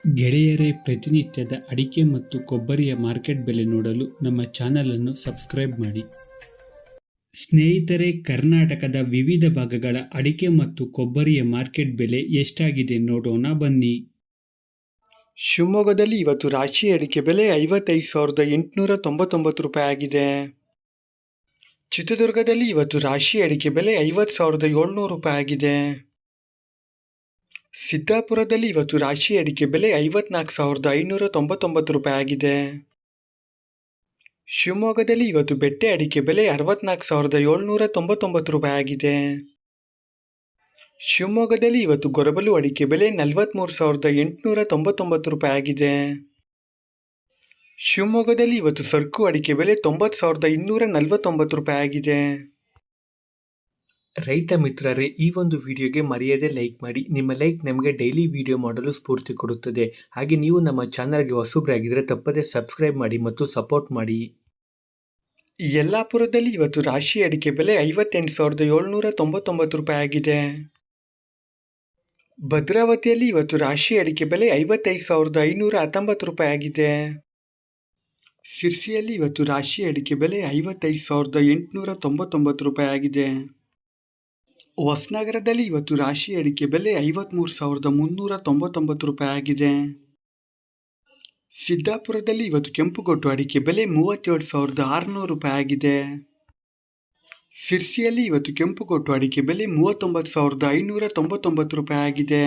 ಗೆಳೆಯರೇ, ಪ್ರತಿನಿತ್ಯದ ಅಡಿಕೆ ಮತ್ತು ಕೊಬ್ಬರಿಯ ಮಾರ್ಕೆಟ್ ಬೆಲೆ ನೋಡಲು ನಮ್ಮ ಚಾನಲ್ ಅನ್ನು ಸಬ್ಸ್ಕ್ರೈಬ್ ಮಾಡಿ. ಸ್ನೇಹಿತರೆ, ಕರ್ನಾಟಕದ ವಿವಿಧ ಭಾಗಗಳ ಅಡಿಕೆ ಮತ್ತು ಕೊಬ್ಬರಿಯ ಮಾರ್ಕೆಟ್ ಬೆಲೆ ಎಷ್ಟಾಗಿದೆ ನೋಡೋಣ ಬನ್ನಿ. ಶಿವಮೊಗ್ಗದಲ್ಲಿ ಇವತ್ತು ರಾಶಿ ಅಡಿಕೆ ಬೆಲೆ 55,899 ರೂಪಾಯಿ ಆಗಿದೆ. ಚಿತ್ರದುರ್ಗದಲ್ಲಿ ಇವತ್ತು ರಾಶಿ ಅಡಿಕೆ ಬೆಲೆ 50,700 ರೂಪಾಯಿ ಆಗಿದೆ. ಸಿದ್ದಾಪುರದಲ್ಲಿ ಇವತ್ತು ರಾಶಿ ಅಡಿಕೆ ಬೆಲೆ 54,599 ರೂಪಾಯಿ ಆಗಿದೆ. ಶಿವಮೊಗ್ಗದಲ್ಲಿ ಇವತ್ತು ಬೆಟ್ಟೆ ಅಡಿಕೆ ಬೆಲೆ 64,799 ರೂಪಾಯಿ ಆಗಿದೆ. ಶಿವಮೊಗ್ಗದಲ್ಲಿ ಇವತ್ತು ಗೊರಬಲು ಅಡಿಕೆ ಬೆಲೆ 43,899 ರೂಪಾಯಿ ಆಗಿದೆ. ಶಿವಮೊಗ್ಗದಲ್ಲಿ ಇವತ್ತು ಸರ್ಕು ಅಡಿಕೆ ಬೆಲೆ 90,249 ರೂಪಾಯಿ ಆಗಿದೆ. ರೈತ ಮಿತ್ರರೇ, ಈ ಒಂದು ವಿಡಿಯೋಗೆ ಮರೆಯದೆ ಲೈಕ್ ಮಾಡಿ. ನಿಮ್ಮ ಲೈಕ್ ನಮಗೆ ಡೈಲಿ ವಿಡಿಯೋ ಮಾಡಲು ಸ್ಫೂರ್ತಿ ಕೊಡುತ್ತದೆ. ಹಾಗೆ ನೀವು ನಮ್ಮ ಚಾನಲ್ಗೆ ಹೊಸಬರಾಗಿದ್ದರೆ ತಪ್ಪದೆ ಸಬ್ಸ್ಕ್ರೈಬ್ ಮಾಡಿ ಮತ್ತು ಸಪೋರ್ಟ್ ಮಾಡಿ. ಯಲ್ಲಾಪುರದಲ್ಲಿ ಇವತ್ತು ರಾಶಿ ಅಡಿಕೆ ಬೆಲೆ 58,799 ರೂಪಾಯಿ ಆಗಿದೆ. ಭದ್ರಾವತಿಯಲ್ಲಿ ಇವತ್ತು ರಾಶಿ ಅಡಿಕೆ ಬೆಲೆ 55,519 ರೂಪಾಯಿ ಆಗಿದೆ. ಸಿರ್ಸಿಯಲ್ಲಿ ಇವತ್ತು ರಾಶಿ ಅಡಿಕೆ ಬೆಲೆ 55,899 ರೂಪಾಯಿ ಆಗಿದೆ. ಹೊಸನಗರದಲ್ಲಿ ಇವತ್ತು ರಾಶಿ ಅಡಿಕೆ ಬೆಲೆ 53,399 ರೂಪಾಯಿ ಆಗಿದೆ. ಸಿದ್ದಾಪುರದಲ್ಲಿ ಇವತ್ತು ಕೆಂಪುಗೊಟ್ಟು ಅಡಿಕೆ ಬೆಲೆ 37,600 ರೂಪಾಯಿ ಆಗಿದೆ. ಸಿರ್ಸಿಯಲ್ಲಿ ಇವತ್ತು ಕೆಂಪುಗೊಟ್ಟು ಅಡಿಕೆ ಬೆಲೆ 39,599 ರೂಪಾಯಿ ಆಗಿದೆ.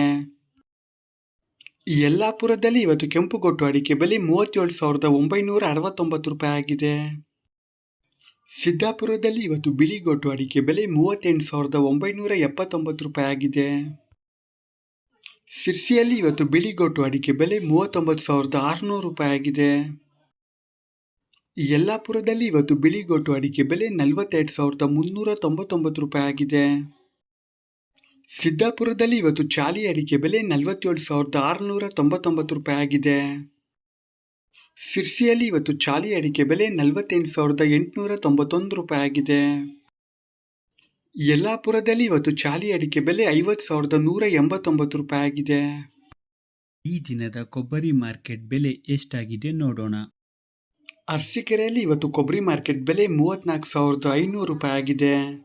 ಯಲ್ಲಾಪುರದಲ್ಲಿ ಇವತ್ತು ಕೆಂಪುಗೊಟ್ಟು ಅಡಿಕೆ ಬೆಲೆ 37,969 ರೂಪಾಯಿ ಆಗಿದೆ. ಸಿದ್ದಾಪುರದಲ್ಲಿ ಇವತ್ತು ಬಿಳಿಗೊಟ್ಟು ಅಡಿಕೆ ಬೆಲೆ 38,979 ರೂಪಾಯಿ ಆಗಿದೆ. ಸಿರ್ಸಿಯಲ್ಲಿ ಇವತ್ತು ಬಿಳಿಗೊಟ್ಟು ಅಡಿಕೆ ಬೆಲೆ 39,600 ರೂಪಾಯಿ ಆಗಿದೆ. ಯಲ್ಲಾಪುರದಲ್ಲಿ ಇವತ್ತು ಬಿಳಿಗೊಟ್ಟು ಅಡಿಕೆ ಬೆಲೆ 42,399 ರೂಪಾಯಿ ಆಗಿದೆ. ಸಿದ್ದಾಪುರದಲ್ಲಿ ಇವತ್ತು ಚಾಲಿ ಅಡಿಕೆ ಬೆಲೆ 47,699 ರೂಪಾಯಿ ಆಗಿದೆ. ಸಿರ್ಸಿಯಲ್ಲಿ ಇವತ್ತು ಚಾಲಿ ಅಡಿಕೆ ಬೆಲೆ 48,891 ರೂಪಾಯಿ ಆಗಿದೆ. ಯಲ್ಲಾಪುರದಲ್ಲಿ ಇವತ್ತು ಚಾಲಿ ಅಡಿಕೆ ಬೆಲೆ 50,189 ರೂಪಾಯಿ ಆಗಿದೆ. ಈ ದಿನದ ಕೊಬ್ಬರಿ ಮಾರ್ಕೆಟ್ ಬೆಲೆ ಎಷ್ಟಾಗಿದೆ ನೋಡೋಣ. ಅರಸೀಕೆರೆಯಲ್ಲಿ ಇವತ್ತು ಕೊಬ್ಬರಿ ಮಾರ್ಕೆಟ್ ಬೆಲೆ 34,500 ರೂಪಾಯಿ ಆಗಿದೆ.